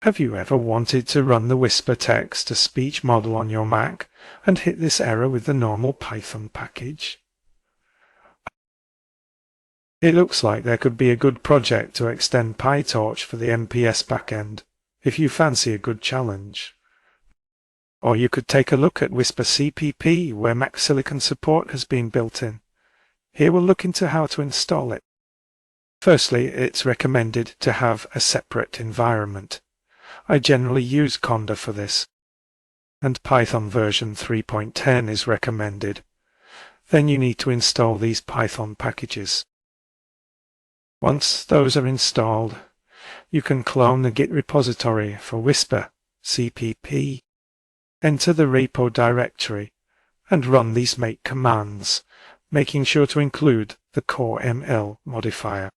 Have you ever wanted to run the Whisper text-to-speech model on your Mac and hit this error with the normal Python package? It looks like there could be a good project to extend PyTorch for the MPS backend, if you fancy a good challenge. Or you could take a look at Whisper.cpp, where Mac Silicon support has been built in. Here we'll look into how to install it. Firstly, it's recommended to have a separate environment. I generally use Conda for this, and Python version 3.10 is recommended. Then you need to install these Python packages. Once those are installed, you can clone the Git repository for Whisper.cpp, enter the repo directory, and run these make commands, making sure to include the core ML modifier.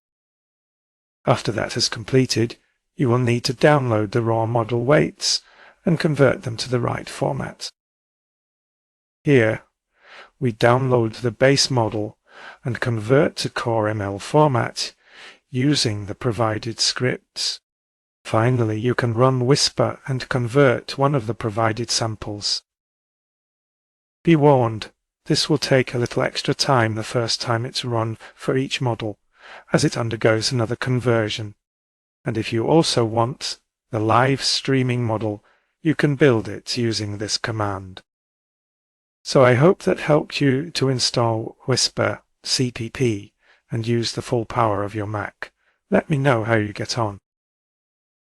After that is completed, you will need to download the raw model weights and convert them to the right format. Here, we download the base model and convert to core ML format using the provided scripts. Finally, you can run Whisper and convert one of the provided samples. Be warned, this will take a little extra time the first time it's run for each model, as it undergoes another conversion. And if you also want the live streaming model, you can build it using this command. So I hope that helped you to install Whisper.cpp and use the full power of your Mac. Let me know how you get on.